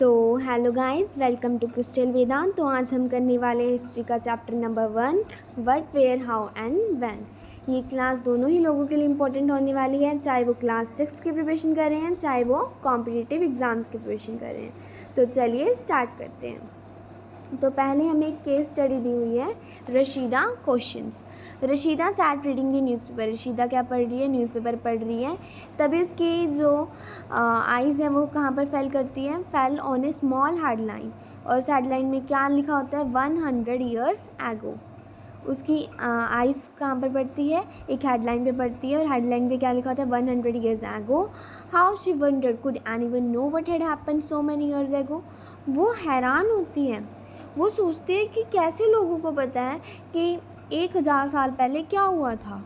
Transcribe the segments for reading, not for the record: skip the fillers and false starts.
तो hello guys, welcome to Crystal Vedant. तो आज हम करने वाले हैं हिस्ट्री का chapter number 1, what, where, how and when. ये क्लास दोनों ही लोगों के लिए इम्पोर्टेंट होने वाली है, चाहे वो क्लास 6 की प्रिपरेशन कर रहे हैं, चाहे वो कॉम्पिटिटिव एग्ज़ाम्स की प्रिपरेशन कर रहे हैं। तो चलिए स्टार्ट करते हैं। तो पहले हमें एक केस स्टडी दी हुई है, Rashida questions. Rashida sat reading the newspaper. Rashida क्या पढ़ रही है? न्यूज़पेपर पढ़ रही है। तभी उसकी जो आइज़ है वो कहाँ पर फेल करती है? Fell on A small headline. और उस हेडलाइन में क्या लिखा होता है? 100 ईयर्स एगो। उसकी आइज़ कहाँ पर पड़ती है? एक हेडलाइन पे पड़ती है, और हेडलाइन पे क्या लिखा होता है? 100 years ago. How she wonder could anyone know what had happened so many years ago. वो हैरान होती है, वो सोचते हैं कि कैसे लोगों को पता है कि 1000 साल पहले क्या हुआ था।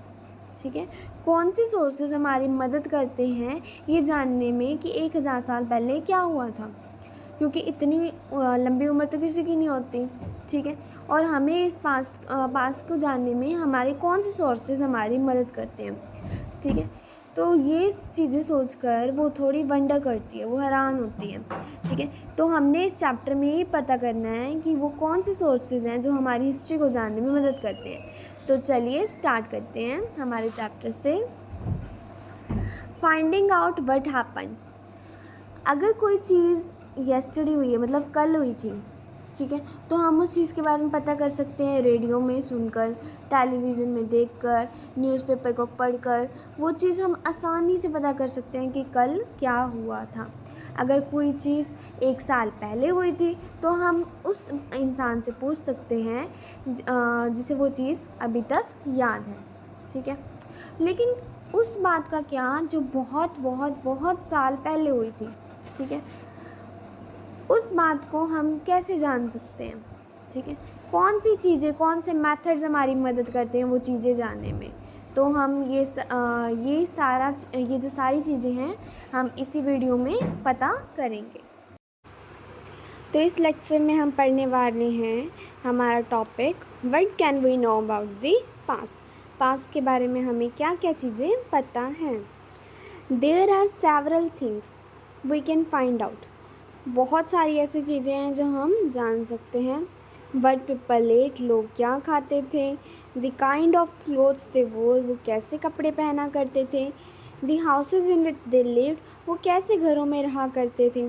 ठीक है, कौन से सोर्सेज हमारी मदद करते हैं ये जानने में कि 1000 साल पहले क्या हुआ था, क्योंकि इतनी लंबी उम्र तो किसी की नहीं होती। ठीक है, और हमें इस पास्ट को जानने में हमारे कौन से सोर्सेज हमारी मदद करते हैं। ठीक है, तो ये चीज़ें सोचकर वो थोड़ी वंडर करती है, वो हैरान होती है। ठीक है, तो हमने इस चैप्टर में ये पता करना है कि वो कौन से सोर्सेज हैं जो हमारी हिस्ट्री को जानने में मदद करते हैं। तो चलिए स्टार्ट करते हैं हमारे चैप्टर से। Finding out what happen. अगर कोई चीज़ येस्टरडे हुई है, मतलब कल हुई थी, ठीक है, तो हम उस चीज़ के बारे में पता कर सकते हैं रेडियो में सुनकर, टेलीविज़न में देखकर, न्यूज़पेपर को पढ़कर। वो चीज़ हम आसानी से पता कर सकते हैं कि कल क्या हुआ था। अगर कोई चीज़ 1 साल पहले हुई थी तो हम उस इंसान से पूछ सकते हैं जिसे वो चीज़ अभी तक याद है। ठीक है, लेकिन उस बात का क्या जो बहुत बहुत बहुत साल पहले हुई थी। ठीक है, उस बात को हम कैसे जान सकते हैं? ठीक है, कौन सी चीज़ें, कौन से मेथड्स हमारी मदद करते हैं वो चीज़ें जानने में? तो हम ये जो सारी चीज़ें हैं हम इसी वीडियो में पता करेंगे। तो इस लेक्चर में हम पढ़ने वाले हैं हमारा topic, what can we know about the past. Past के बारे में हमें क्या क्या चीज़ें पता हैं। There are several things we can find out. बहुत सारी ऐसी चीज़ें हैं जो हम जान सकते हैं। व्हाट पीपल एट, लोग क्या खाते थे। The kind of clothes they wore, वो कैसे कपड़े पहना करते थे। The houses in which they lived, वो कैसे घरों में रहा करते थे।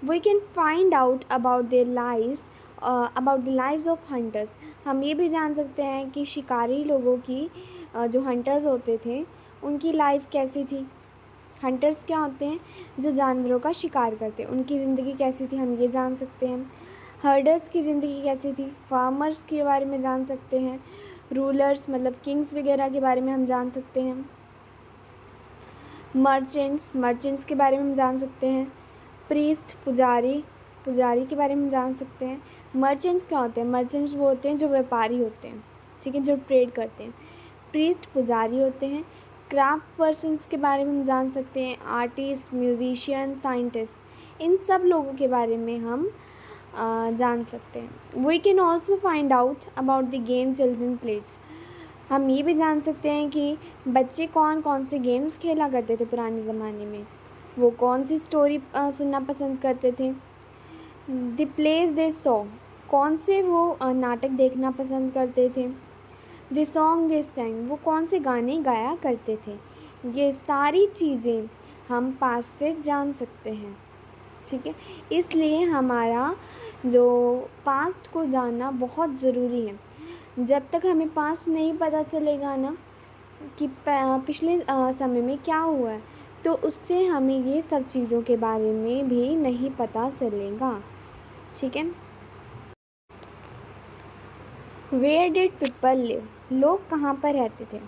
We can find out about their lives, about the lives of hunters. हम ये भी जान सकते हैं कि शिकारी लोगों की जो हंटर्स होते थे उनकी लाइफ कैसी थी। हंटर्स क्या होते हैं? जो जानवरों का शिकार करते हैं, उनकी ज़िंदगी कैसी थी हम ये जान सकते हैं। हर्डर्स की ज़िंदगी कैसी थी, फार्मर्स के बारे में जान सकते हैं। रूलर्स मतलब किंग्स वगैरह के बारे में हम जान सकते हैं। मर्चेंट्स के बारे में हम जान सकते हैं। प्रीस्ट पुजारी के बारे में जान सकते हैं। मर्चेंट्स क्या होते हैं? मर्चेंट्स वो होते हैं जो व्यापारी होते हैं, ठीक है, जो ट्रेड करते हैं। प्रीस्ट पुजारी होते हैं। क्राफ्ट पर्सन्स के बारे में हम जान सकते हैं, आर्टिस्ट, म्यूजिशियन, साइंटिस्ट। इन सब लोगों के बारे में हम जान सकते हैं। We can also find out about the game children played. हम ये भी जान सकते हैं कि बच्चे कौन कौन से गेम्स खेला करते थे पुराने ज़माने में, वो कौन सी स्टोरी सुनना पसंद करते थे। द प्लेस दे सॉ, कौन से वो नाटक देखना पसंद करते थे। द सॉन्ग दे सैंग, वो कौन से गाने गाया करते थे। ये सारी चीज़ें हम पास्ट से जान सकते हैं। ठीक है, इसलिए हमारा जो पास्ट को जानना बहुत ज़रूरी है। जब तक हमें पास्ट नहीं पता चलेगा ना कि पिछले समय में क्या हुआ है, तो उससे हमें ये सब चीज़ों के बारे में भी नहीं पता चलेगा। ठीक है, वेयर डिड पीपल लिव, लोग कहाँ पर रहते थे।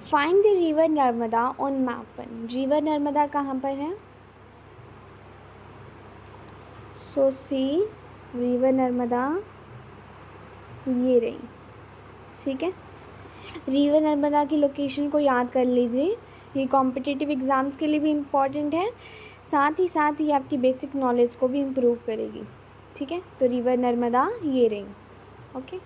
Find the river Narmada on map. River Narmada कहाँ पर है? सो सी रिवर नर्मदा ये रही। ठीक है, रिवर नर्मदा की लोकेशन को याद कर लीजिए, ये कॉम्पिटिटिव एग्ज़ाम्स के लिए भी इम्पॉर्टेंट है, साथ ही आपकी बेसिक नॉलेज को भी इम्प्रूव करेगी। ठीक है, तो रिवर नर्मदा ये रही। ओके,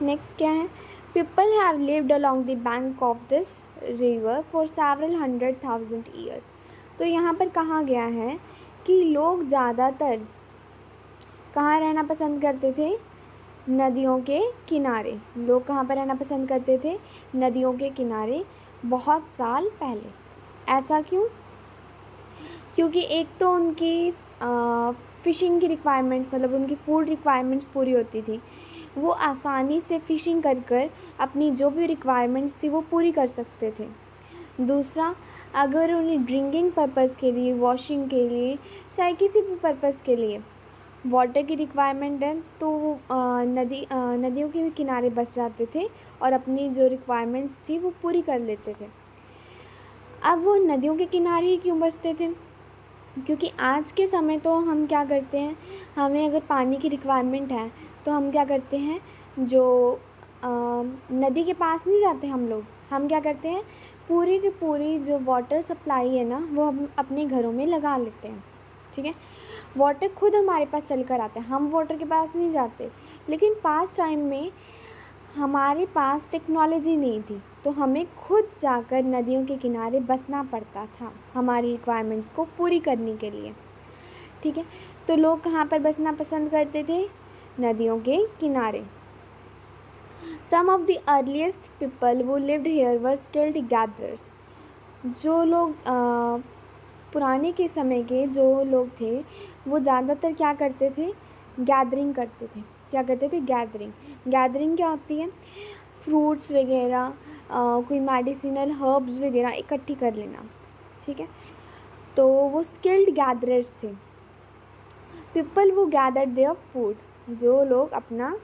नेक्स्ट क्या है? People have lived along the bank of this river for several 100,000 years. तो यहाँ पर कहा गया है कि लोग ज़्यादातर कहाँ रहना पसंद करते थे? नदियों के किनारे। लोग कहाँ पर रहना पसंद करते थे? नदियों के किनारे, बहुत साल पहले। ऐसा क्यों? क्योंकि एक तो उनकी फ़िशिंग की रिक्वायरमेंट्स, मतलब उनकी फूड रिक्वायरमेंट्स पूरी होती थी। वो आसानी से फ़िशिंग कर कर अपनी जो भी रिक्वायरमेंट्स थी वो पूरी कर सकते थे। दूसरा, अगर उन्हें ड्रिंकिंग पर्पज़ के लिए, वॉशिंग के लिए, चाहे किसी भी पर्पज़ के लिए वाटर की रिक्वायरमेंट है, तो वो नदियों के किनारे बस जाते थे और अपनी जो रिक्वायरमेंट्स थी वो पूरी कर लेते थे। अब वो नदियों के किनारे ही क्यों बसते थे? क्योंकि आज के समय तो हम क्या करते हैं, हमें अगर पानी की रिक्वायरमेंट है तो हम क्या करते हैं, जो नदी के पास नहीं जाते हम क्या करते हैं, पूरी की पूरी जो वाटर सप्लाई है ना वो हम अपने घरों में लगा लेते हैं। ठीक है, वाटर खुद हमारे पास चल कर आता है, हम वाटर के पास नहीं जाते। लेकिन पास टाइम में हमारे पास टेक्नोलॉजी नहीं थी, तो हमें खुद जाकर नदियों के किनारे बसना पड़ता था हमारी रिक्वायरमेंट्स को पूरी करने के लिए। ठीक है, तो लोग कहाँ पर बसना पसंद करते थे? नदियों के किनारे। Some of the earliest people who lived here were skilled gatherers। जो लोग पुराने के समय के जो लोग थे वो ज़्यादातर क्या करते थे? गैदरिंग करते थे। क्या करते थे? गैदरिंग क्या होती है? फ्रूट्स वगैरह, कोई मेडिसिनल हर्ब्स वगैरह इकट्ठी कर लेना। ठीक है, तो वो स्किल्ड गैदरर्स थे। पीपल वो गैदर देयर फूड, जो लोग अपना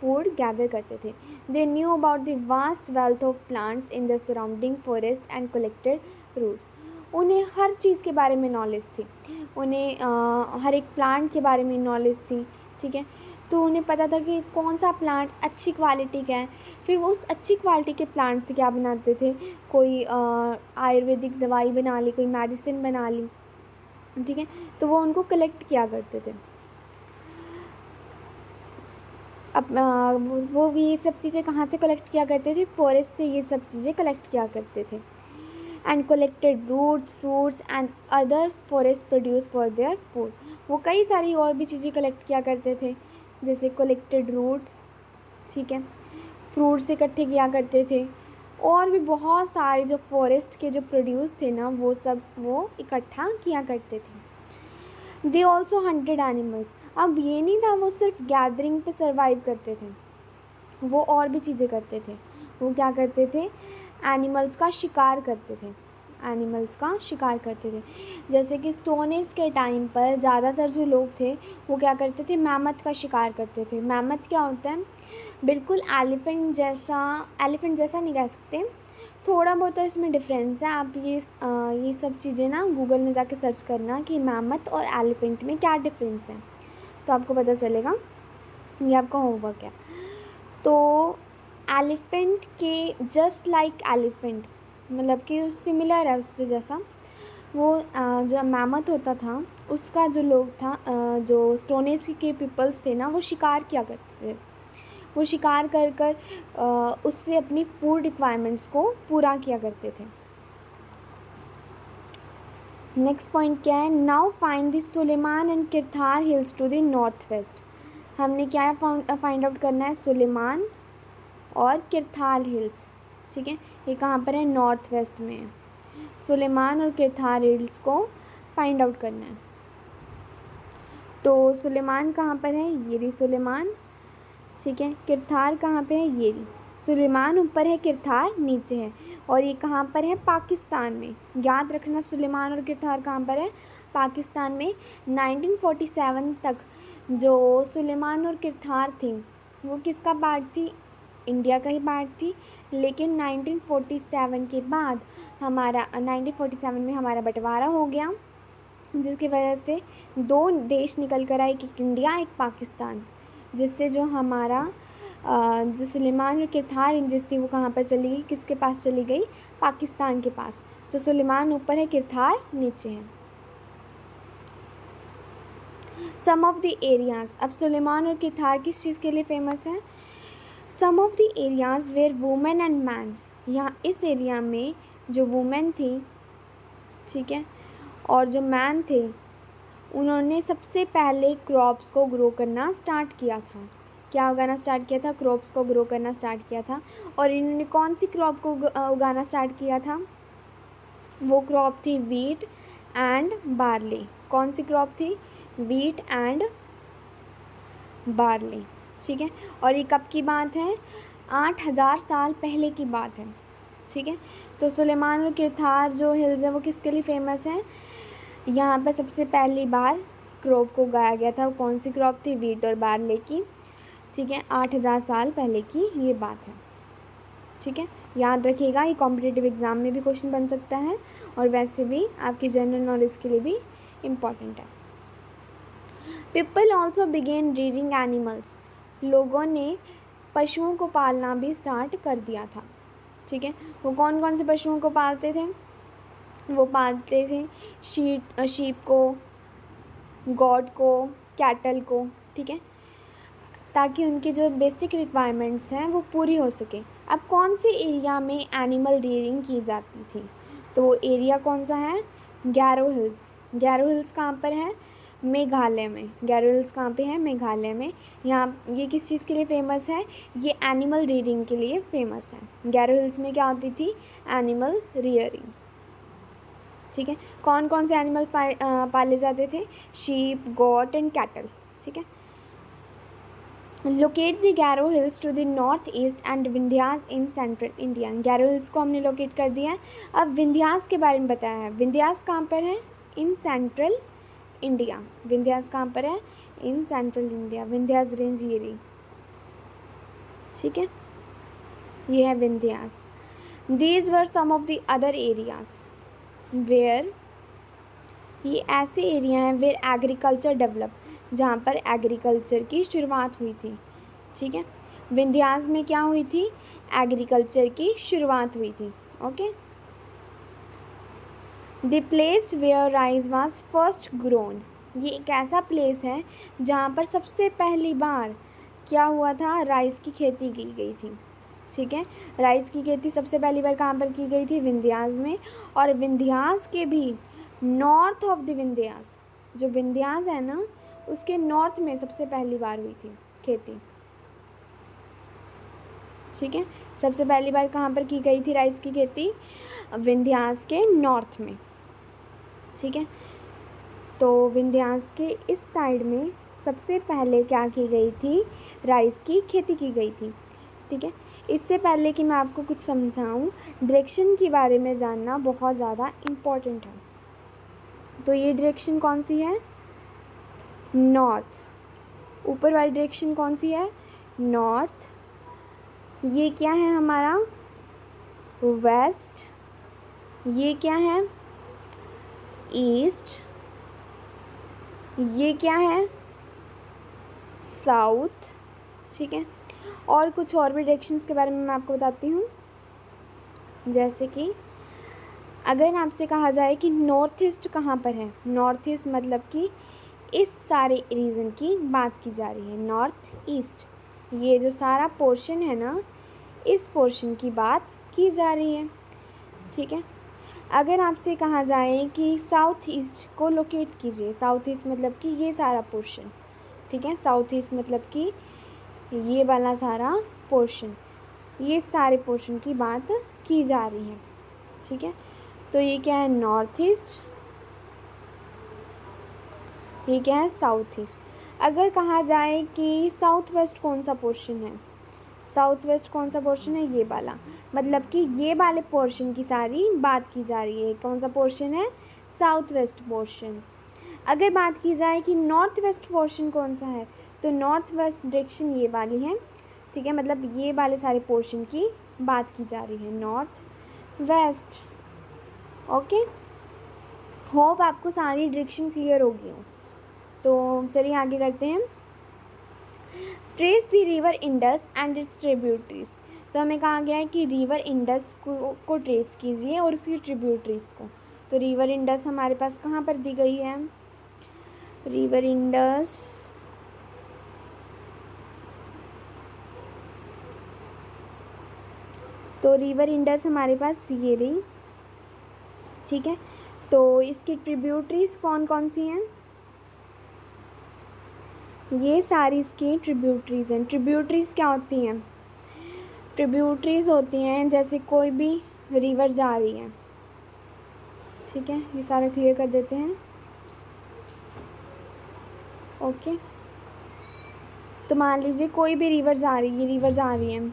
फूड गैदर करते थे। They knew about the vast wealth of plants in the surrounding forest and collected roots. उन्हें हर चीज़ के बारे में नॉलेज थी, उन्हें हर एक प्लांट के बारे में नॉलेज थी। ठीक है, तो उन्हें पता था कि कौन सा प्लांट अच्छी क्वालिटी का है। फिर वो उस अच्छी क्वालिटी के प्लांट से क्या बनाते थे, कोई आयुर्वेदिक दवाई बना ली, कोई मेडिसिन बना ली। ठीक है, तो वो उनको कलेक्ट किया करते थे। अब वो ये सब चीज़ें कहाँ से कलेक्ट किया करते थे? फॉरेस्ट से ये सब चीज़ें कलेक्ट किया करते थे। And collected roots, fruits and other forest produce for their food. वो कई सारी और भी चीज़ें कलेक्ट किया करते थे, जैसे कलेक्टेड रूट्स, ठीक है, फ्रूट्स इकट्ठे किया करते थे, और भी बहुत सारे जो फॉरेस्ट के जो प्रोड्यूस थे ना वो सब वो इकट्ठा किया करते थे। They also hunted animals. अब ये नहीं था वो सिर्फ गैदरिंग पे सर्वाइव करते थे, वो और भी चीज़ें करते थे। वो क्या करते थे? एनिमल्स का शिकार करते थे। एनिमल्स का शिकार करते थे, जैसे कि स्टोन एज के टाइम पर ज़्यादातर जो लोग थे वो क्या करते थे? मैमथ का शिकार करते थे। मैमथ क्या होता है? बिल्कुल एलिफेंट जैसा नहीं कह सकते, थोड़ा बहुत तो इसमें डिफरेंस है। आप ये सब चीज़ें ना गूगल में जाके सर्च करना कि मैमथ और एलिफेंट में क्या डिफरेंस है, तो आपको पता चलेगा। ये आपका होमवर्क है। तो एलिफेंट के जस्ट लाइक एलिफेंट, मतलब कि सिमिलर है उससे जैसा, वो जो मैमथ होता था उसका जो लोग था, जो स्टोन एज के पीपल्स थे ना, वो शिकार किया करते थे। वो शिकार कर कर उससे अपनी फूड रिक्वायरमेंट्स को पूरा किया करते थे। नेक्स्ट पॉइंट क्या है? Now find the Sulaiman and Kirthar hills to the north west. हमने क्या फाइंड आउट करना है? सुलेमान और किरथार हिल्स। ठीक है, ये कहाँ पर है? नॉर्थ वेस्ट में है। सुलेमान और किरथार हिल्स को फाइंड आउट करना है। तो सुलेमान कहाँ पर है? ये रही सुलेमान। ठीक है, किरथार कहाँ पे है? ये रही। सुलेमान ऊपर है, किरथार नीचे है, और ये कहाँ पर है? पाकिस्तान में। याद रखना सुलेमान और किरथार कहाँ पर है? पाकिस्तान में। 1947 तक जो सुलेमान और किरथार थी वो किसका पार्ट थी? इंडिया का ही पार्ट थी। लेकिन 1947 के बाद 1947 में हमारा बंटवारा हो गया, जिसकी वजह से दो देश निकल कर आए, एक इंडिया एक पाकिस्तान, जिससे जो हमारा जो सुलेमान और किरथार रेंजेस थी वो कहाँ पर चली गई? किसके पास चली गई? पाकिस्तान के पास। तो सुलेमान ऊपर है, किरथार नीचे है। Some of the areas. अब सुलेमान और किरथार किस चीज़ के लिए फेमस है? Some of the areas where women and men. यहाँ इस एरिया में जो वुमेन थी, ठीक है, और जो मैन थे उन्होंने सबसे पहले क्रॉप्स को ग्रो करना स्टार्ट किया था। क्या उगाना स्टार्ट किया था? क्रॉप्स को ग्रो करना स्टार्ट किया था। और इन्होंने कौन सी क्रॉप को उगाना स्टार्ट किया था? वो क्रॉप थी वीट एंड बार्ली। कौन सी क्रॉप थी? Wheat and barley. ठीक है, और ये कब की बात है? 8000 साल पहले की बात है। ठीक है, तो सुलेमान और किरथार जो हिल्स है वो किसके लिए फेमस हैं? यहाँ पर सबसे पहली बार क्रॉप को उगाया गया था। वो कौन सी क्रॉप थी? वीट और बार्ले की। ठीक है, 8000 साल पहले की ये बात है। ठीक है, याद रखिएगा, ये कॉम्पिटिटिव एग्ज़ाम में भी क्वेश्चन बन सकता है और वैसे भी आपकी जनरल नॉलेज के लिए भी इम्पॉर्टेंट है। People also began rearing animals. लोगों ने पशुओं को पालना भी स्टार्ट कर दिया था। ठीक है, वो कौन कौन से पशुओं को पालते थे? वो पालते थे शीप को, गॉड को, कैटल को। ठीक है, ताकि उनकी जो बेसिक रिक्वायरमेंट्स हैं वो पूरी हो सके। अब कौन से एरिया में एनिमल रियरिंग की जाती थी? तो वो एरिया कौन सा है? गैरो हिल्स। गैरो हिल्स कहाँ पर है? मेघालय में। गैरो हिल्स कहाँ पे है? मेघालय में। यहाँ ये किस चीज़ के लिए फ़ेमस है? ये एनिमल रियरिंग के लिए फ़ेमस है। गैरो हिल्स में क्या होती थी? Animal rearing. ठीक है, कौन कौन से एनिमल्स पाले जाते थे? Sheep, goat and cattle. ठीक है, locate the Garo hills to the north east and Vindhyas in central India. Garo hills को हमने लोकेट कर दिया है। अब विंध्यास के बारे में बताया है। विंध्यास कहाँ पर है? In central India. विंध्यास कहाँ पर है? In central India. Vindhyas range ये रही। ठीक है, ये है Vindhyas. These were some of the other areas where, ये ऐसे एरिया हैं वेयर एग्रीकल्चर डेवलप, जहाँ पर एग्रीकल्चर की शुरुआत हुई थी। ठीक है, विंध्यास में क्या हुई थी? एग्रीकल्चर की शुरुआत हुई थी। Okay, the place where rice was first grown, ये एक ऐसा प्लेस है जहाँ पर सबसे पहली बार क्या हुआ था? राइस की खेती की गई थी। ठीक है, राइस की खेती सबसे पहली बार कहाँ पर की गई थी? विंध्यास में। और विंध्यास के भी नॉर्थ ऑफ द विंध्यास, जो विंध्यास है ना उसके नॉर्थ में सबसे पहली बार हुई थी खेती। ठीक है, सबसे पहली बार कहाँ पर की गई थी राइस की खेती? विंध्यास के नॉर्थ में। ठीक है, तो विंध्यास के इस साइड में सबसे पहले क्या की गई थी? राइस की खेती की गई थी। ठीक है, इससे पहले कि मैं आपको कुछ समझाऊं, डायरेक्शन के बारे में जानना बहुत ज़्यादा इम्पॉर्टेंट है। तो ये डायरेक्शन कौन सी है? नॉर्थ। ऊपर वाली डायरेक्शन कौन सी है? नॉर्थ। ये क्या है हमारा? वेस्ट। ये क्या है? ईस्ट। ये क्या है? साउथ। ठीक है, और कुछ और भी डायरेक्शंस के बारे में मैं आपको बताती हूँ। जैसे कि अगर आपसे कहा जाए कि नॉर्थ ईस्ट कहाँ पर है? नॉर्थ ईस्ट मतलब कि इस सारे रीजन की बात की जा रही है। नॉर्थ ईस्ट, ये जो सारा पोर्शन है ना, इस पोर्शन की बात की जा रही है। ठीक है, अगर आपसे कहा जाए कि साउथ ईस्ट को लोकेट कीजिए, साउथ ईस्ट मतलब कि ये सारा पोर्शन। ठीक है, साउथ ईस्ट मतलब कि ये वाला सारा पोर्शन, ये सारे पोर्शन की बात की जा रही है। ठीक है, तो ये क्या है? North east. ये क्या है? South east. अगर कहा जाए कि साउथ वेस्ट कौन सा पोर्शन है? साउथ वेस्ट कौन सा पोर्शन है? ये वाला, मतलब कि ये वाले पोर्शन की सारी बात की जा रही है। कौन सा पोर्शन है? South west portion. अगर बात की जाए कि नॉर्थ वेस्ट पोर्शन कौन सा है, तो नॉर्थ वेस्ट डायरेक्शन ये वाली है। ठीक है, मतलब ये वाले सारे पोर्शन की बात की जा रही है, नॉर्थ वेस्ट। ओके, होप आपको सारी डायरेक्शन क्लियर होगी हो। तो चलिए आगे करते हैं। Trace the river Indus and it's tributaries. तो हमें कहा गया है कि रिवर इंडस को ट्रेस कीजिए और उसकी ट्रिब्यूटरीज को। तो रिवर इंडस हमारे पास कहाँ पर दी गई है? रिवर इंडस तो रिवर इंडस हमारे पास ये रही। ठीक है, तो इसकी ट्रिब्यूटरीज कौन कौन सी हैं? ये सारी इसकी ट्रिब्यूटरीज हैं। ट्रिब्यूटरीज क्या होती हैं? ट्रिब्यूटरीज होती हैं जैसे कोई भी रिवर जा रही है, ठीक है, ये सारा क्लियर कर देते हैं। ओके, तो मान लीजिए कोई भी रिवर जा रही है,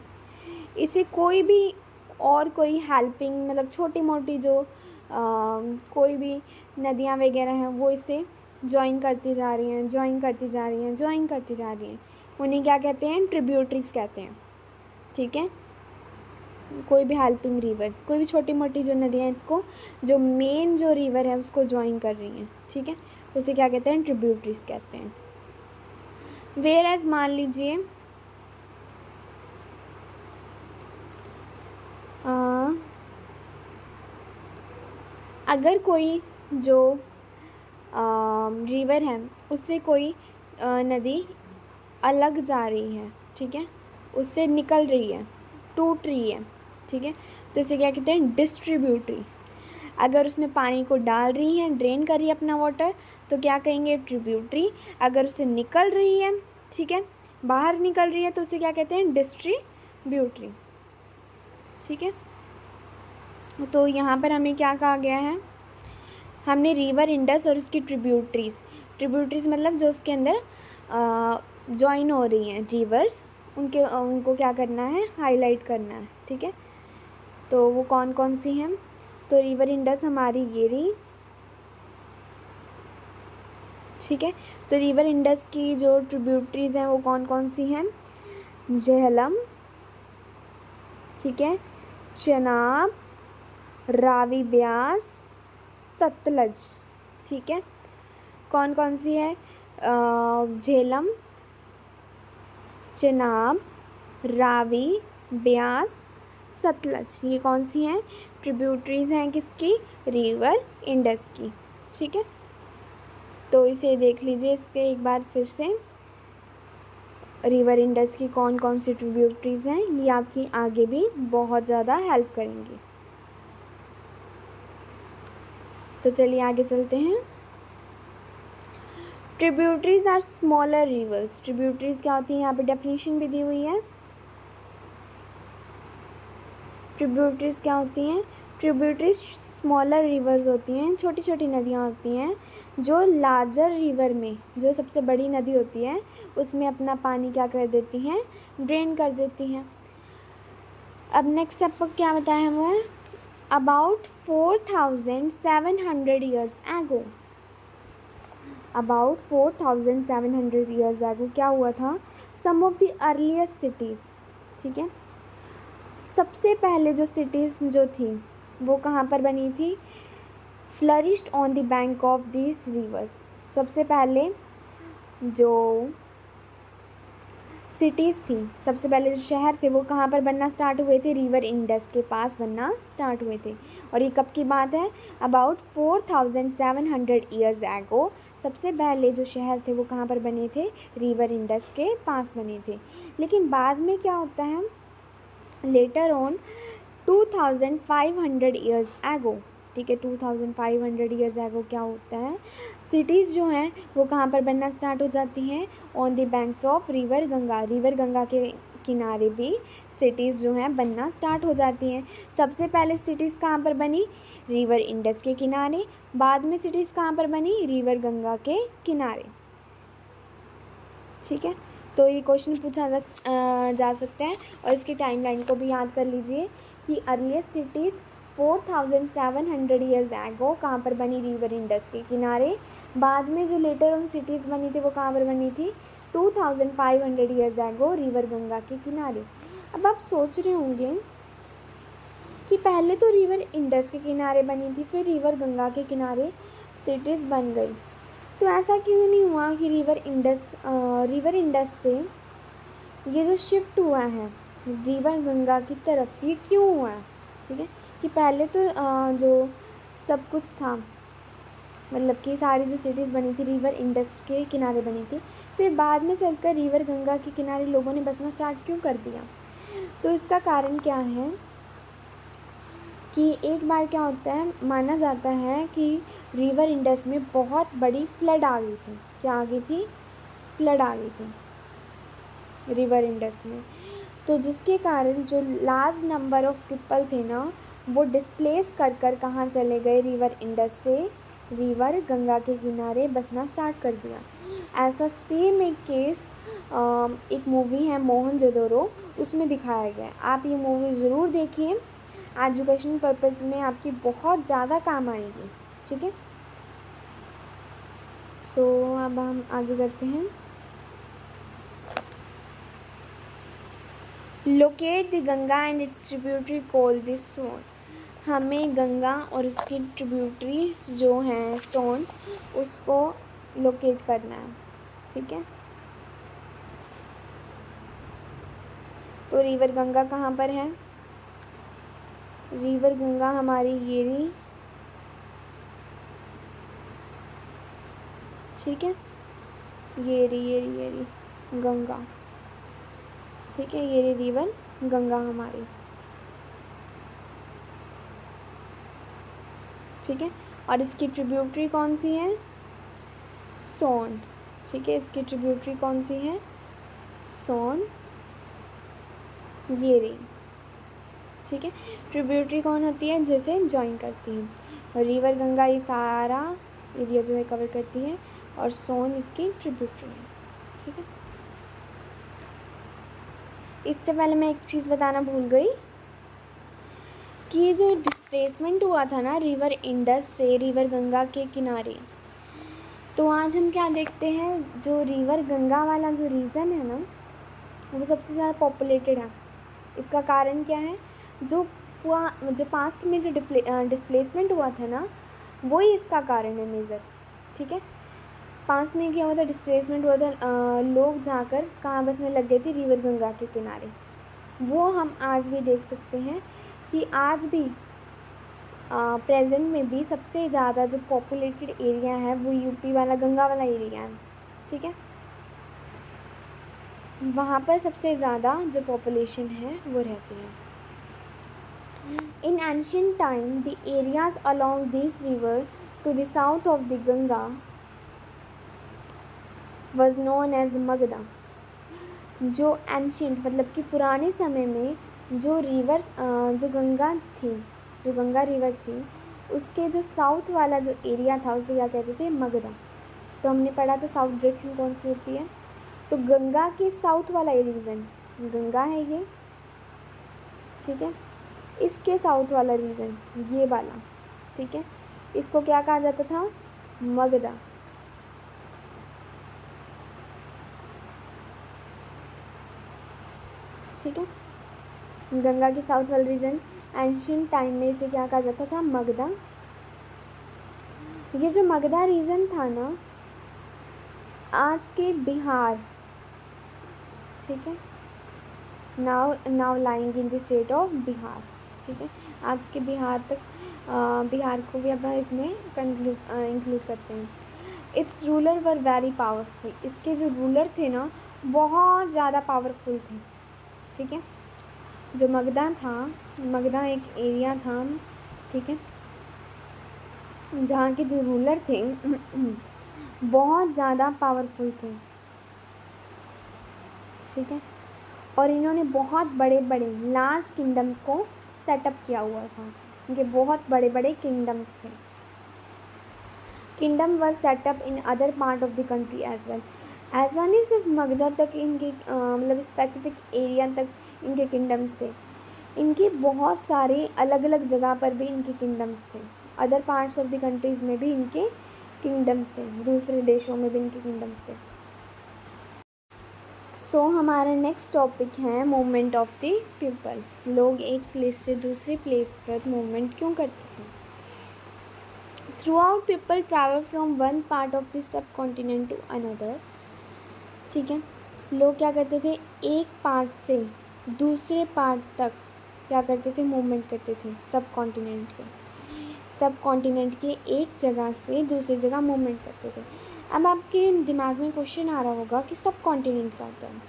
इसे कोई भी और कोई हेल्पिंग मतलब छोटी मोटी जो कोई भी नदियाँ वगैरह हैं वो इसे ज्वाइन करती जा रही हैं, उन्हें क्या कहते हैं? ट्रिब्यूटरीज कहते हैं, ठीक है। कोई भी हेल्पिंग रिवर, कोई भी छोटी मोटी जो नदियाँ इसको जो मेन जो रिवर है उसको ज्वाइन कर रही हैं, ठीक है, उसे क्या कहते हैं? ट्रिब्यूटरीज कहते हैं। वेयर एज मान लीजिए अगर कोई जो रिवर है उससे कोई नदी अलग जा रही है, ठीक है, उससे निकल रही है, टूट रही है, ठीक है, तो इसे क्या कहते हैं? डिस्ट्रीब्यूटरी। अगर उसमें पानी को डाल रही है, ड्रेन कर रही है अपना वाटर, तो क्या कहेंगे? ट्रिब्यूटरी। अगर उससे निकल रही है, ठीक है, बाहर निकल रही है, तो उसे क्या कहते हैं? डिस्ट्रीब्यूटरी, ठीक है। तो यहाँ पर हमें क्या कहा गया है? हमने रिवर इंडस और उसकी ट्रिब्यूटरीज मतलब जो उसके अंदर जॉइन हो रही हैं रिवर्स, उनको क्या करना है? हाईलाइट करना है, ठीक है। तो वो कौन कौन सी हैं? तो रिवर इंडस हमारी ये रही, ठीक है। तो रिवर इंडस की जो ट्रिब्यूटरीज हैं वो कौन कौन सी हैं? झेलम, ठीक है, चेनाब, रावी, ब्यास, सतलज, ठीक है। कौन कौन सी है? झेलम, चेनाब, रावी, ब्यास, सतलज, ये कौन सी हैं? ट्रिब्यूटरीज हैं किसकी? रिवर इंडस की, ठीक है। तो इसे देख लीजिए इसके एक बार फिर से, रिवर इंडस की कौन कौन सी ट्रिब्यूटरीज हैं, ये आपकी आगे भी बहुत ज़्यादा हेल्प करेंगी। तो चलिए आगे चलते हैं। Tributaries are smaller rivers. Tributaries क्या होती है? यहाँ पे डेफिनेशन भी दी हुई है। ट्रिब्यूटरीज क्या होती हैं? ट्रिब्यूटरीज स्मॉलर रिवर्स होती हैं, छोटी छोटी नदियाँ होती हैं जो लार्जर रिवर में, जो सबसे बड़ी नदी होती है उसमें अपना पानी क्या कर देती हैं? ड्रेन कर देती हैं। अब नेक्स्ट आपको क्या बताया हमें? About 4700 years ago, about 4700 years ago क्या हुआ था? सम ऑफ द अर्लीस्ट सिटीज़, ठीक है, सबसे पहले जो सिटीज़ जो थी वो कहाँ पर बनी थी? Flourished on the bank of this reverse. सबसे पहले जो सिटीज़ थी, सबसे पहले जो शहर थे वो कहाँ पर बनना स्टार्ट हुए थे? रिवर इंडस के पास बनना स्टार्ट हुए थे। और ये कब की बात है? अबाउट 4700 ईयर्स एगो सबसे पहले जो शहर थे वो कहाँ पर बने थे? रिवर इंडस के पास बने थे। लेकिन बाद में क्या होता है? लेटर ऑन 2500 ईयर्स एगो, ठीक है, 2500 ईयर्स एगो क्या होता है? सिटीज़ जो हैं वो कहाँ पर बनना स्टार्ट हो जाती हैं? On the banks of river Ganga. River Ganga के किनारे भी सिटीज़ जो हैं बनना स्टार्ट हो जाती हैं। सबसे पहले सिटीज़ कहाँ पर बनी? रिवर इंडस के किनारे। बाद में सिटीज़ कहाँ पर बनी? रिवर गंगा के किनारे, ठीक है। तो ये क्वेश्चन पूछा जा सकता है और इसकी टाइमलाइन को भी याद कर लीजिए कि अर्लीस्ट सिटीज़ 4700 ईयर्स एगो कहाँ पर बनी? रिवर इंडस के किनारे। बाद में जो लेटर ऑन सिटीज़ बनी थी वो कहाँ पर बनी थी? 2500 ईयर्स एगो रिवर गंगा के किनारे। अब आप सोच रहे होंगे कि पहले तो रिवर इंडस के किनारे बनी थी, फिर रिवर गंगा के किनारे सिटीज़ बन गई, तो ऐसा क्यों नहीं हुआ कि रिवर इंडस से ये जो शिफ्ट हुआ है रिवर गंगा की तरफ, ये क्यों हुआ है? ठीक है, कि पहले तो जो सब कुछ था, मतलब कि सारी जो सिटीज़ बनी थी रिवर इंडस के किनारे बनी थी, फिर बाद में चलकर रिवर गंगा के किनारे लोगों ने बसना स्टार्ट क्यों कर दिया? तो इसका कारण क्या है कि एक बार क्या होता है, माना जाता है कि रिवर इंडस में बहुत बड़ी फ्लड आ गई थी। क्या आ गई थी? फ्लड आ गई थी रिवर इंडस में। तो जिसके कारण जो लार्ज नंबर ऑफ पीपल थे ना, वो डिस्प्लेस कर कहाँ चले गए? रिवर इंडस से रिवर गंगा के किनारे बसना स्टार्ट कर दिया। ऐसा सेम एक केस एक मूवी है मोहनजोदड़ो, उसमें दिखाया गया है। आप ये मूवी ज़रूर देखिए, एजुकेशन पर्पज़ में आपकी बहुत ज़्यादा काम आएगी। ठीक है, सो अब हम आगे करते हैं। Locate the Ganga and its tributary called the Son. हमें गंगा और उसकी ट्रिब्यूटरीज जो हैं सोन, उसको लोकेट करना है। ठीक है, तो रिवर गंगा कहाँ पर है? रिवर गंगा हमारी ये रही। ठीक है, ये रही गंगा। ठीक है, ये रही रिवर गंगा हमारी। ठीक है, और इसकी ट्रिब्यूटरी कौन सी है? सोन। ठीक है, इसकी ट्रिब्यूटरी कौन सी है? सोन, ये रही। ठीक है, ट्रिब्यूटरी कौन होती है? जैसे ज्वाइन करती है। और रिवर गंगा ये सारा एरिया जो है कवर करती है, और सोन इसकी ट्रिब्यूटरी है। ठीक है, इससे पहले मैं एक चीज़ बताना भूल गई कि ये जो डिस्प्लेसमेंट हुआ था ना रिवर इंडस से रिवर गंगा के किनारे, तो आज हम क्या देखते हैं, जो रिवर गंगा वाला जो रीजन है ना, वो सबसे ज़्यादा पॉपुलेटेड है। इसका कारण क्या है? जो पास्ट में जो डिस्प्लेसमेंट हुआ था ना, वो ही इसका कारण है मेजर। ठीक है, पास्ट में क्या हुआ था? डिस्प्लेसमेंट हुआ था, लोग जाकर कहाँ बसने लग गए थे? रिवर गंगा के किनारे। वो हम आज भी देख सकते हैं कि आज भी प्रेजेंट में भी सबसे ज़्यादा जो पॉपुलेटेड एरिया है वो यूपी वाला गंगा वाला एरिया है। ठीक है, वहाँ पर सबसे ज़्यादा जो पॉपुलेशन है वो रहती है। In ancient time, the areas along this river to the south of the Ganga was known as Magda. जो एंशियंट मतलब कि पुराने समय में जो रिवर्स जो गंगा थी, जो गंगा रिवर थी, उसके जो साउथ वाला जो एरिया था उसे क्या कहते थे? मगधा। तो हमने पढ़ा था साउथ डायरेक्शन कौन सी होती है, तो गंगा के साउथ वाला रीजन गंगा है ये। ठीक है, इसके साउथ वाला रीजन ये वाला। ठीक है, इसको क्या कहा जाता था? मगधा। ठीक है, गंगा के साउथ वाला रीजन एंशियंट टाइम में इसे क्या कहा जाता था? मगधा। ये जो मगधा रीजन था ना, आज के बिहार, ठीक है, now lying in the state of Bihar. ठीक है, आज के बिहार तक बिहार को भी अब इसमें इंक्लूड करते हैं। It's ruler were very powerful. इसके जो रूलर थे ना, बहुत ज़्यादा पावरफुल थे। ठीक है, जो मगधा था, मगधा एक एरिया था, ठीक है, जहाँ के जो रूलर थे बहुत ज़्यादा पावरफुल थे। ठीक है, और इन्होंने बहुत बड़े बड़े लार्ज किंगडम्स को सेटअप किया हुआ था। इनके बहुत बड़े बड़े किंगडम्स थे। Kingdom were set up in other part of the country as well. ऐसा नहीं सिर्फ मगधा तक इनके मतलब स्पेसिफिक एरिया तक इनके किंगडम्स थे, इनके बहुत सारे अलग अलग जगह पर भी इनके किंगडम्स थे। Other parts of the countries में भी इनके किंगडम्स थे, दूसरे देशों में भी इनके किंगडम्स थे। सो हमारा नेक्स्ट टॉपिक है मूवमेंट ऑफ द पीपल। लोग एक प्लेस से दूसरे प्लेस पर मूवमेंट क्यों करते थे? Throughout people travel from one part of the subcontinent to another. ठीक है, लोग क्या करते थे? एक पार्ट से दूसरे पार्ट तक क्या करते थे? मूवमेंट करते थे। सब कॉन्टिनेंट के एक जगह से दूसरी जगह मूवमेंट करते थे। अब आपके दिमाग में क्वेश्चन आ रहा होगा कि सब कॉन्टिनेंट क्या होता है?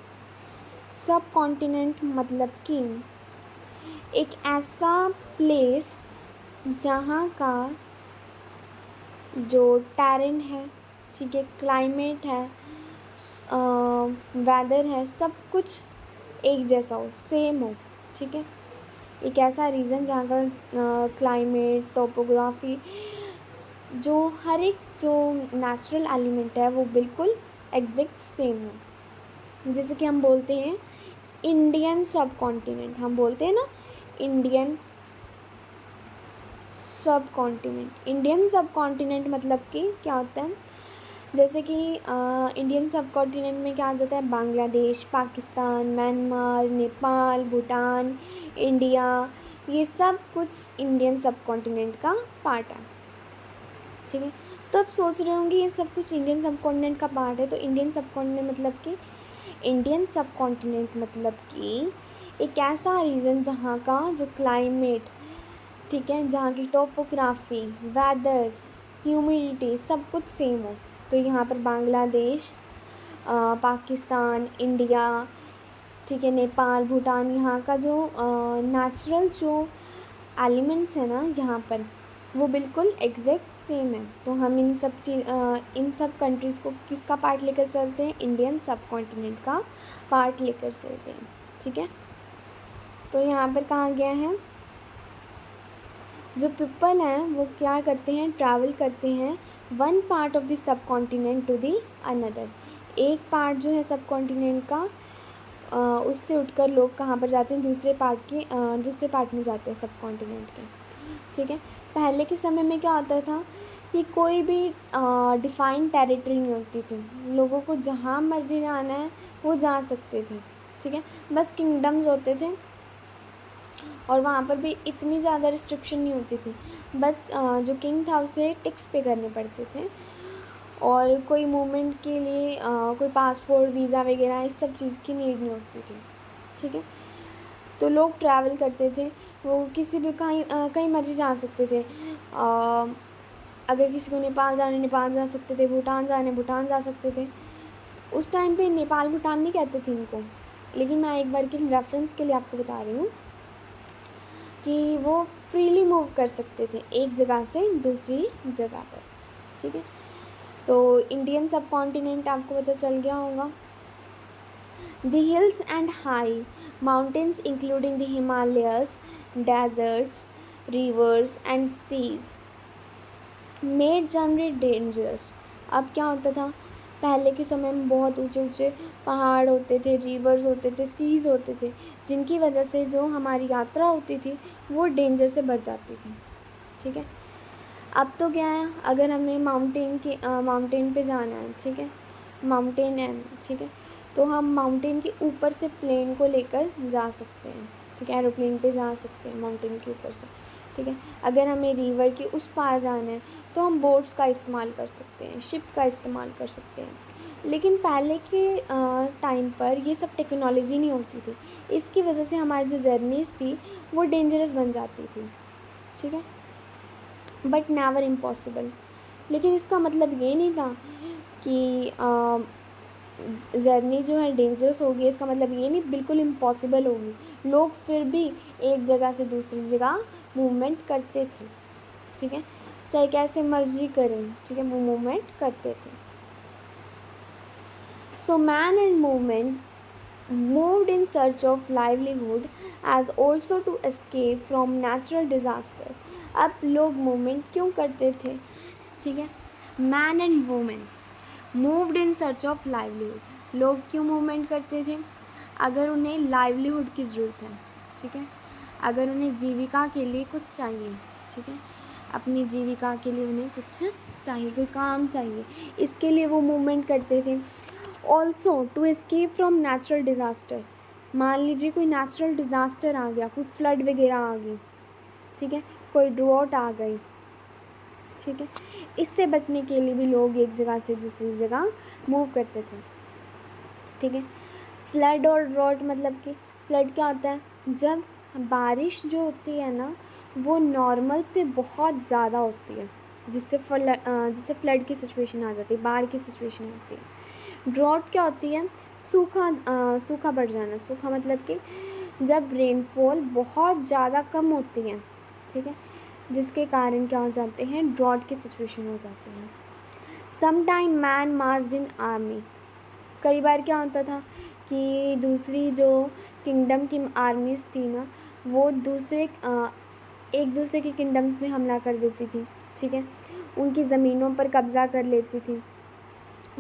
सब कॉन्टिनेंट मतलब कि एक ऐसा प्लेस जहाँ का जो टेरेन है, ठीक है, क्लाइमेट है, वेदर है, सब कुछ एक जैसा हो, सेम हो, ठीक है। एक ऐसा रीज़न जहाँ का क्लाइमेट, टोपोग्राफी, जो हर एक जो नेचुरल एलिमेंट है वो बिल्कुल एग्जैक्ट सेम हो। जैसे कि हम बोलते हैं इंडियन सब कॉन्टिनेंट, हम बोलते हैं ना इंडियन सब कॉन्टिनेंट। इंडियन सब कॉन्टिनेंट मतलब कि क्या होता है, जैसे कि इंडियन सब कॉन्टिनेंट में क्या आ जाता है, बांग्लादेश, पाकिस्तान, म्यांमार, नेपाल, भूटान, इंडिया, ये सब कुछ इंडियन सब कॉन्टिनेंट का पार्ट है, ठीक है। तो आप सोच रहे होंगे ये सब कुछ इंडियन सब कॉन्टिनेंट का पार्ट है, तो इंडियन सब कॉन्टिनेंट मतलब कि इंडियन सब कॉन्टिनेंट मतलब कि एक ऐसा रीजन जहाँ का जो क्लाइमेट, ठीक है, जहाँ की टोपोग्राफी, वेदर, ह्यूमिडिटी सब कुछ सेम हो। तो यहाँ पर बांग्लादेश, पाकिस्तान, इंडिया, ठीक है, नेपाल, भूटान, यहाँ का जो नेचुरल जो एलिमेंट्स है ना यहाँ पर, वो बिल्कुल एग्जैक्ट सेम है। तो हम इन सब कंट्रीज़ को किसका पार्ट लेकर चलते हैं, इंडियन सब कॉन्टिनेंट का पार्ट लेकर चलते हैं, ठीक है। तो यहाँ पर कहा गया है जो पीपल हैं वो क्या करते हैं, ट्रैवल करते हैं one part of the subcontinent to the another. एक पार्ट जो है सब कॉन्टिनेंट का, उससे उठकर लोग कहाँ पर जाते हैं, दूसरे पार्ट में जाते हैं सब कॉन्टिनेंट के, ठीक है। पहले के समय में क्या होता था कि कोई भी डिफाइंड टेरिटरी नहीं होती थी, लोगों को जहाँ मर्जी जाना है वो जा सकते थे, ठीक है। बस किंगडम्स होते थे और वहाँ पर भी इतनी ज़्यादा रिस्ट्रिक्शन नहीं होती थी, बस जो किंग था उसे टैक्स पे करने पड़ते थे और कोई मूवमेंट के लिए कोई पासपोर्ट, वीज़ा वगैरह इस सब चीज़ की नीड नहीं होती थी, ठीक है। तो लोग ट्रैवल करते थे, वो किसी भी कहीं मर्जी जा सकते थे। अगर किसी को नेपाल जाने नेपाल जा सकते थे, भूटान जाने भूटान जा सकते थे। उस टाइम पे नेपाल भूटान नहीं कहते थे इनको, लेकिन मैं एक बार के रेफरेंस के लिए आपको बता रही हूँ कि वो फ्रीली मूव कर सकते थे एक जगह से दूसरी जगह पर, ठीक है। तो इंडियन सब कॉन्टिनेंट आपको पता चल गया होगा। The hills and high mountains including the Himalayas, deserts, rivers and seas made journey dangerous। अब क्या होता था, पहले के समय में बहुत ऊंचे ऊंचे पहाड़ होते थे, रिवर्स होते थे, सीज होते थे, जिनकी वजह से जो हमारी यात्रा होती थी वो डेंजर से बच जाती थी, ठीक है। अब तो क्या है, अगर हमें माउंटेन पे जाना है, ठीक है, माउंटेन है, ठीक है, तो हम माउंटेन के ऊपर से प्लेन को लेकर जा सकते हैं, ठीक है, एरोप्लेन पे जा सकते हैं माउंटेन के ऊपर से, ठीक है। अगर हमें रिवर के उस पार जाना है तो हम बोट्स का इस्तेमाल कर सकते हैं, शिप का इस्तेमाल कर सकते हैं। लेकिन पहले के टाइम पर ये सब टेक्नोलॉजी नहीं होती थी, इसकी वजह से हमारी जो जर्नीज़ थी वो डेंजरस बन जाती थी, ठीक है, बट नेवर इम्पॉसिबल। लेकिन इसका मतलब ये नहीं था कि जर्नी जो है डेंजरस होगी, इसका मतलब ये नहीं बिल्कुल इम्पॉसिबल होगी। लोग फिर भी एक जगह से दूसरी जगह मूवमेंट करते थे, ठीक है, चाहे कैसे मर्जी करें, ठीक है, वो मूवमेंट करते थे। So man and movement moved in search of livelihood as also to escape from natural disaster। अब लोग मूवमेंट क्यों करते थे, ठीक है, man and women moved in search of livelihood. लोग क्यों मूवमेंट करते थे, अगर उन्हें लाइवलीहुड की ज़रूरत है, ठीक है, अगर उन्हें जीविका के लिए कुछ चाहिए, ठीक है, अपनी जीविका के लिए उन्हें कुछ चाहिए, कोई काम चाहिए, इसके लिए वो मूवमेंट करते थे। Also to escape from natural disaster, मान लीजिए कोई नेचुरल डिज़ास्टर आ गया, कोई फ्लड वगैरह आ गई, ठीक है, कोई ड्रॉट आ गई, ठीक है, इससे बचने के लिए भी लोग एक जगह से दूसरी जगह मूव करते थे, ठीक है। फ्लड और ड्रॉट मतलब कि फ्लड क्या होता है, जब बारिश जो होती है ना वो नॉर्मल से बहुत ज़्यादा होती है, जिससे फ्लड की सिचुएशन आ जाती है, बाढ़ की सिचुएशन होती है। ड्रॉट क्या होती है, सूखा बढ़ जाना। सूखा मतलब कि जब रेनफॉल बहुत ज़्यादा कम होती है, ठीक है, जिसके कारण क्या हो जाते हैं, ड्रॉट की सिचुएशन हो जाती है। Some time man marched in army, कई बार क्या होता था कि दूसरी जो किंगडम की आर्मीज़ थी ना, वो एक दूसरे के किंगडम्स में हमला कर देती थी, ठीक है, उनकी ज़मीनों पर कब्ज़ा कर लेती थी,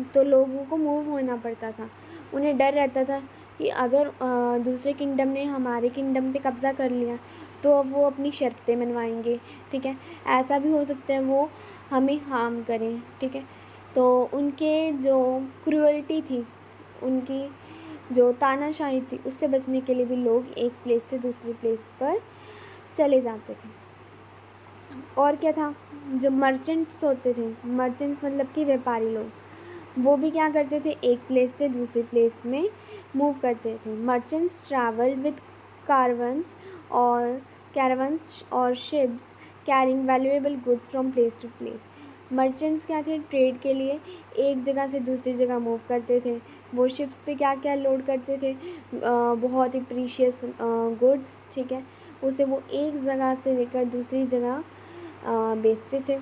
तो लोगों को मूव होना पड़ता था। उन्हें डर रहता था कि अगर दूसरे किंगडम ने हमारे किंगडम पे कब्ज़ा कर लिया तो अब वो अपनी शर्तें मनवाएंगे, ठीक है, ऐसा भी हो सकता है वो हमें हार्म करें, ठीक है। तो उनके जो क्रूअल्टी थी, उनकी जो तानाशाही थी, उससे बचने के लिए भी लोग एक प्लेस से दूसरी प्लेस पर चले जाते थे। और क्या था, जो मर्चेंट्स होते थे, मर्चेंट्स मतलब कि व्यापारी लोग, वो भी क्या करते थे, एक प्लेस से दूसरी प्लेस में मूव करते थे। मर्चेंट्स ट्रैवल्ड विद कारवंस और ships carrying valuable goods from place to place. Merchants क्या थे, ट्रेड के लिए एक जगह से दूसरी जगह मूव करते थे। वो शिप्स पे क्या क्या लोड करते थे, बहुत ही प्रीशियस गुड्स, ठीक है, उसे वो एक जगह से लेकर दूसरी जगह बेचते थे।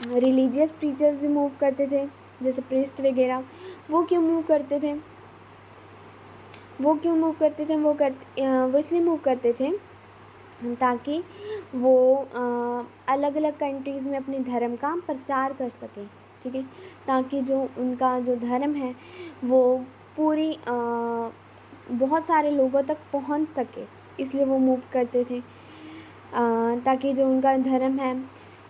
रिलीजियस टीचर्स भी मूव करते थे, जैसे प्रीस्ट वगैरह। वो क्यों मूव करते थे, वो इसलिए मूव करते थे ताकि वो अलग अलग कंट्रीज़ में अपने धर्म का प्रचार कर सकें, ठीक है, ताकि जो उनका जो धर्म है वो पूरी बहुत सारे लोगों तक पहुंच सके, इसलिए वो मूव करते थे, ताकि जो उनका धर्म है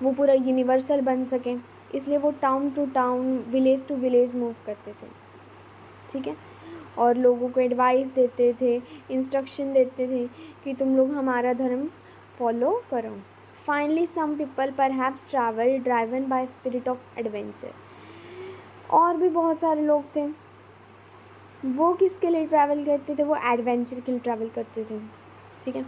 वो पूरा यूनिवर्सल बन सके, इसलिए वो town to town, village to village move करते थे, ठीक है, और लोगों को एडवाइस देते थे, इंस्ट्रक्शन देते थे कि तुम लोग हमारा धर्म फॉलो करो। Finally some people perhaps travel driven by spirit of adventure. और भी बहुत सारे लोग थे, वो किसके लिए ट्रैवल करते थे, वो एडवेंचर के लिए ट्रैवल करते थे, ठीक है,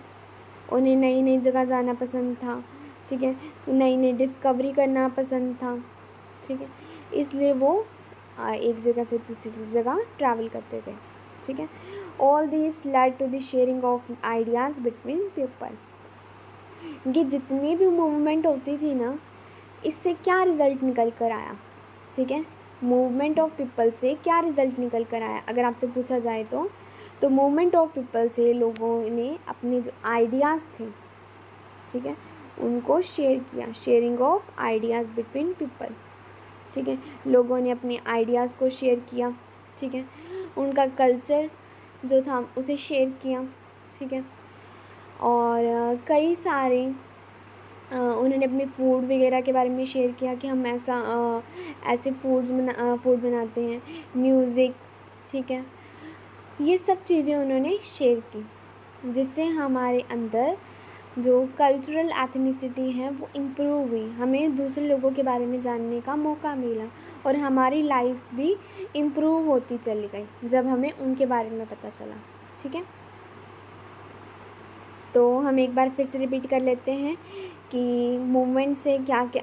उन्हें नई नई जगह जाना पसंद था, ठीक है, नई नई डिस्कवरी करना पसंद था, ठीक है, इसलिए वो एक जगह से दूसरी जगह ट्रैवल करते थे, ठीक है। All this led to the sharing of ideas between people. ये जितनी भी मूवमेंट होती थी ना, इससे क्या रिज़ल्ट निकल कर आया, ठीक है, मूवमेंट ऑफ पीपल से क्या रिज़ल्ट निकल कर आया, अगर आपसे पूछा जाए तो मूवमेंट ऑफ पीपल से लोगों ने अपने जो आइडियाज़ थे, ठीक है, उनको शेयर किया, sharing of ideas between people, ठीक है, लोगों ने अपने आइडियाज़ को शेयर किया, ठीक है, उनका कल्चर जो था उसे शेयर किया, ठीक है, और कई सारे उन्होंने अपने फूड वगैरह के बारे में शेयर किया कि हम ऐसे फूड बनाते हैं, म्यूज़िक, ठीक है, ये सब चीज़ें उन्होंने शेयर की, जिससे हमारे अंदर जो कल्चरल एथनिसिटी है वो इम्प्रूव हुई, हमें दूसरे लोगों के बारे में जानने का मौका मिला और हमारी लाइफ भी इम्प्रूव होती चली गई जब हमें उनके बारे में पता चला, ठीक है। तो हम एक बार फिर से रिपीट कर लेते हैं कि मूवमेंट से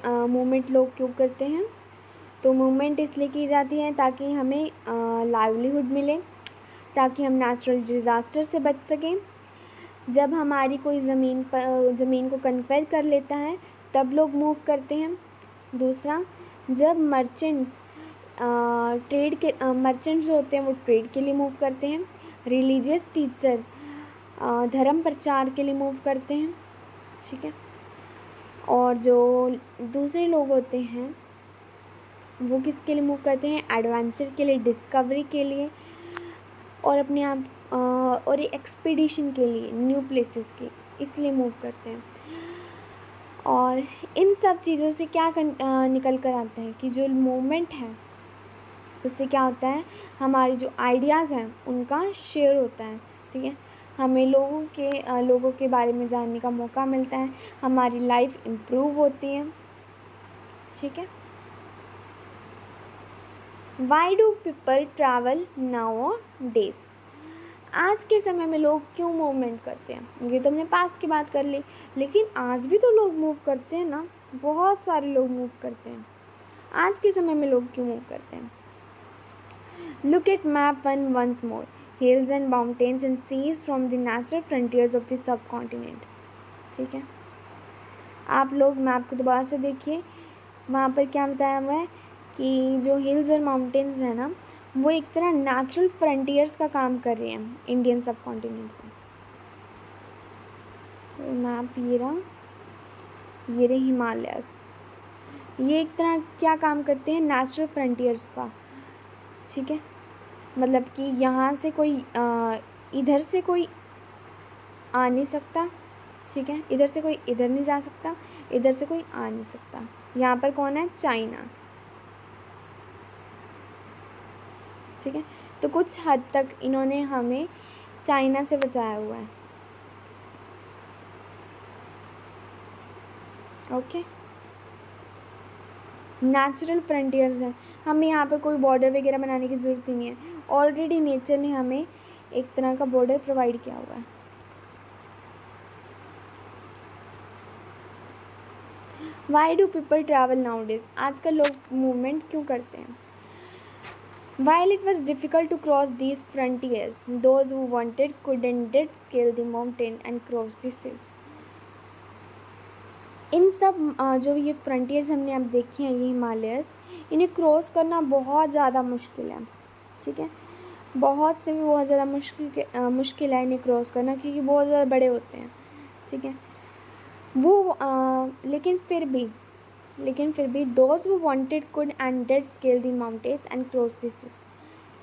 मूवमेंट लोग क्यों करते हैं। तो मूवमेंट इसलिए की जाती है ताकि हमें लाइवलीहुड मिले, ताकि हम नेचुरल डिज़ास्टर से बच सकें। जब हमारी कोई ज़मीन को कन्क्वेर कर लेता है तब लोग मूव करते हैं। दूसरा, जब मर्चेंट्स जो होते हैं वो ट्रेड के लिए मूव करते हैं। रिलीजियस टीचर धर्म प्रचार के लिए मूव करते हैं, ठीक है, और जो दूसरे लोग होते हैं वो किसके लिए मूव करते हैं, एडवेंचर के लिए, डिस्कवरी के लिए, और अपने आप और एक्सपीडिशन के लिए, न्यू प्लेसेस के, इसलिए मूव करते हैं। और इन सब चीज़ों से क्या निकल कर आता है कि जो मूवमेंट है उससे क्या होता है, हमारे जो आइडियाज़ हैं उनका शेयर होता है, ठीक है, हमें लोगों के बारे में जानने का मौका मिलता है, हमारी लाइफ इम्प्रूव होती है, ठीक है। Why do people travel now days? आज के समय में लोग क्यों मूवमेंट करते हैं? ये तो हमने पास्ट की बात कर ली, लेकिन आज भी तो लोग मूव करते हैं ना, बहुत सारे लोग मूव करते हैं। आज के समय में लोग क्यों मूव करते हैं? Look at map one once more, hills and mountains and seas from the natural frontiers of the subcontinent, ठीक है। आप लोग मैप को दोबारा से देखिए, वहाँ पर क्या बताया हुआ है कि जो हिल्स और माउंटेन्स हैं ना, वो एक तरह नेचुरल फ्रंटियर्स का काम कर रहे हैं इंडियन सब कॉन्टिनेंट में। तो मैप ये रहे हिमालयस, ये एक तरह क्या काम करते हैं, नेचुरल फ्रंटियर्स का, ठीक है। मतलब कि यहाँ से कोई इधर से कोई आ नहीं सकता, ठीक है, इधर से कोई इधर नहीं जा सकता, इधर से कोई आ नहीं सकता। यहाँ पर कौन है, चाइना, ठीक है। तो कुछ हद तक इन्होंने हमें चाइना से बचाया हुआ है, ओके। नेचुरल फ्रंटियर्स हैं, हमें यहाँ पर कोई बॉर्डर वगैरह बनाने की ज़रूरत नहीं है, ऑलरेडी नेचर ने हमें एक तरह का बॉर्डर प्रोवाइड किया हुआ है। Why do people travel now days, आजकल लोग मूवमेंट क्यों करते हैं। While it was difficult to cross these frontiers, those who wanted couldn't did scale the mountain and cross the seas. इन सब जो ये फ्रंटियर्स हमने अब देखी हैं, ये हिमालयस, इन्हें क्रॉस करना बहुत ज़्यादा मुश्किल है, ठीक है। बहुत से भी बहुत ज़्यादा मुश्किल है इन्हें क्रॉस करना, क्योंकि बहुत ज़्यादा बड़े होते हैं, ठीक है। वो लेकिन फिर भी those who wanted could and did scale the mountains and cross the seas,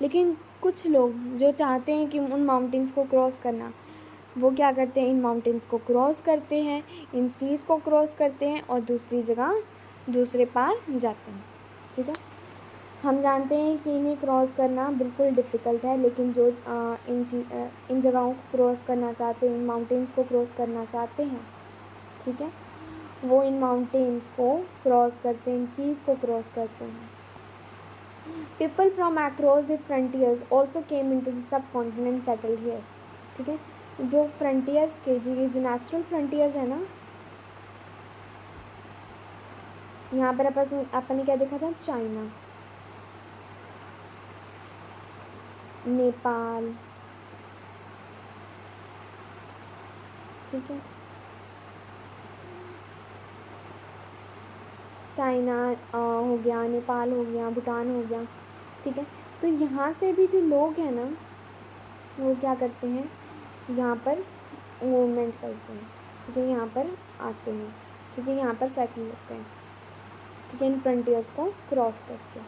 लेकिन कुछ लोग जो चाहते हैं कि उन माउंटेन्स को क्रॉस करना, वो क्या करते हैं, इन माउंटेन्स को क्रॉस करते हैं, इन सीज़ को क्रॉस करते हैं और दूसरी जगह दूसरे पार जाते हैं, ठीक है। हम जानते हैं कि इन्हें क्रॉस करना बिल्कुल डिफ़िकल्ट है, लेकिन जो इन जगहों को क्रॉस करना चाहते हैं, इन माउंटेन्स को क्रॉस करना चाहते हैं, ठीक है, वो इन माउंटेन्स को क्रॉस करते हैं, इन सीज़ को क्रॉस करते हैं। People from across the frontiers also came into the sub continent settled here, ठीक है। जो फ्रंटियर्स के जो नेचुरल फ्रंटियर्स है ना, यहाँ पर अपन ने क्या देखा था, चाइना, नेपाल, ठीक है, चाइना हो गया, नेपाल हो गया, भूटान हो गया, ठीक है। तो यहाँ से भी जो लोग हैं ना, वो क्या करते हैं, यहाँ पर मूवमेंट करते हैं, ठीक है, यहाँ पर आते हैं, ठीक है, यहाँ पर सेटल होते हैं, ठीक है, इन फ्रंटियर्स को क्रॉस करके।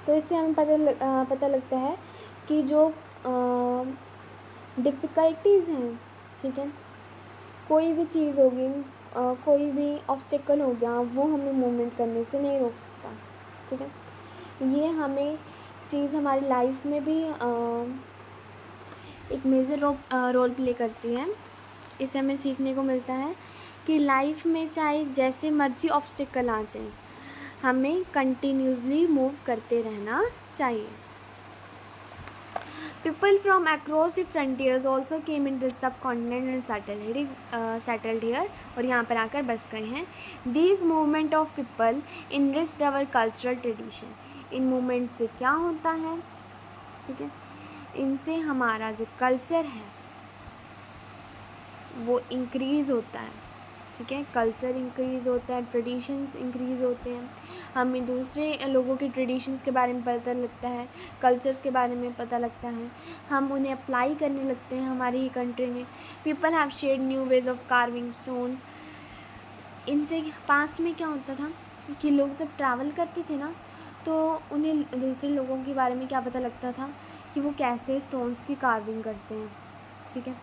तो इससे हमें पता लगता है कि जो डिफ़िकल्टीज़ हैं, ठीक है, कोई भी चीज़ होगी, कोई भी ऑब्स्टेकल हो गया, वो हमें मूवमेंट करने से नहीं रोक सकता, ठीक है। ये हमें चीज़ हमारी लाइफ में भी एक मेजर रोल प्ले करती है। इससे हमें सीखने को मिलता है कि लाइफ में चाहे जैसे मर्जी ऑब्स्टेकल आ जाए, हमें कंटिन्यूसली मूव करते रहना चाहिए। People from across the frontiers also came in this subcontinent and settled here और यहाँ पर आकर बस गए हैं। These movement of people enriched our cultural tradition. In movement से क्या होता है, ठीक है, इनसे हमारा जो कल्चर है वो इंक्रीज़ होता है, ठीक है, कल्चर इंक्रीज़ होता है, ट्रेडिशंस इंक्रीज़ होते हैं, हमें दूसरे लोगों के ट्रेडिशंस के बारे में पता लगता है, कल्चर्स के बारे में पता लगता है, हम उन्हें अप्लाई करने लगते हैं हमारी ही कंट्री में। People have shared new ways of carving stone. इनसे पास्ट में क्या होता था कि लोग जब ट्रैवल करते थे ना, तो उन्हें दूसरे लोगों के बारे में क्या पता लगता था कि वो कैसे स्टोन्स की कार्विंग करते हैं, ठीक है,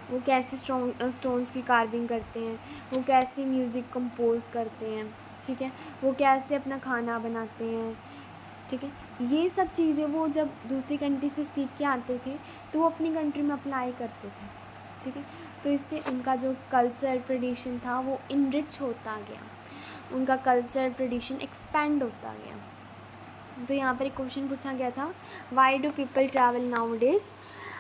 वो कैसे स्टोन्स की कार्विंग करते हैं, वो कैसे म्यूज़िक कंपोज करते हैं, ठीक है, वो कैसे अपना खाना बनाते हैं, ठीक है। ये सब चीज़ें वो जब दूसरी कंट्री से सीख के आते थे तो वो अपनी कंट्री में अप्लाई करते थे, ठीक है। तो इससे उनका जो कल्चर ट्रेडिशन था वो इनरिच होता गया, उनका कल्चर ट्रेडिशन एक्सपेंड होता गया। तो यहाँ पर एक क्वेश्चन पूछा गया था, why do people travel now days.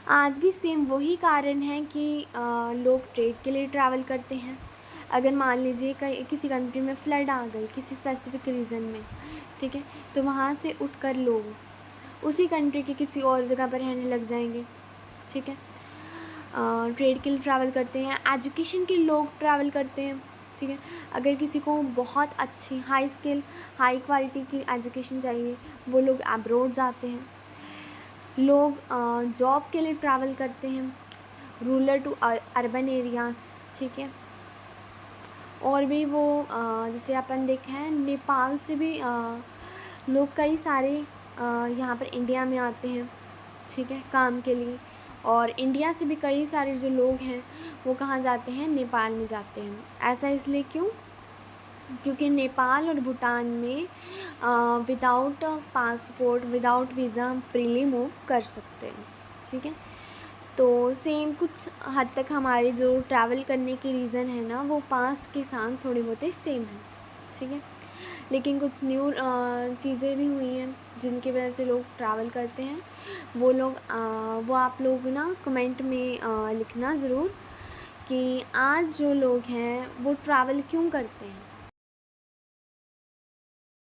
आज भी सेम वही कारण है कि लोग ट्रेड के लिए ट्रैवल करते हैं। अगर मान लीजिए किसी कंट्री में फ्लड आ गई किसी स्पेसिफिक रीज़न में, ठीक है, तो वहाँ से उठकर लोग उसी कंट्री की किसी और जगह पर रहने लग जाएंगे, ठीक है। ट्रेड के लिए ट्रैवल करते हैं, एजुकेशन के लोग ट्रैवल करते हैं, ठीक है। अगर किसी को बहुत अच्छी हाई स्किल हाई क्वालिटी की एजुकेशन चाहिए वो लोग अब्रॉड जाते हैं। लोग जॉब के लिए ट्रैवल करते हैं, रूरल टू अर्बन एरियाज़, ठीक है। और भी वो जैसे अपन देखें हैं नेपाल से भी लोग कई सारे यहाँ पर इंडिया में आते हैं, ठीक है, काम के लिए। और इंडिया से भी कई सारे जो लोग हैं वो कहाँ जाते हैं, नेपाल में जाते हैं। ऐसा इसलिए क्यों? क्योंकि नेपाल और भूटान में विदाउट पासपोर्ट विदाउट वीज़ा हम फ्रीली मूव कर सकते हैं, ठीक है। तो सेम कुछ हद तक हमारे जो ट्रैवल करने की रीज़न है ना वो पास के साथ थोड़ी बहुत सेम है, ठीक है। लेकिन कुछ न्यू चीज़ें भी हुई हैं जिनकी वजह से लोग ट्रैवल करते हैं। वो आप लोग ना कमेंट में लिखना ज़रूर कि आज जो लोग हैं वो ट्रैवल क्यों करते हैं,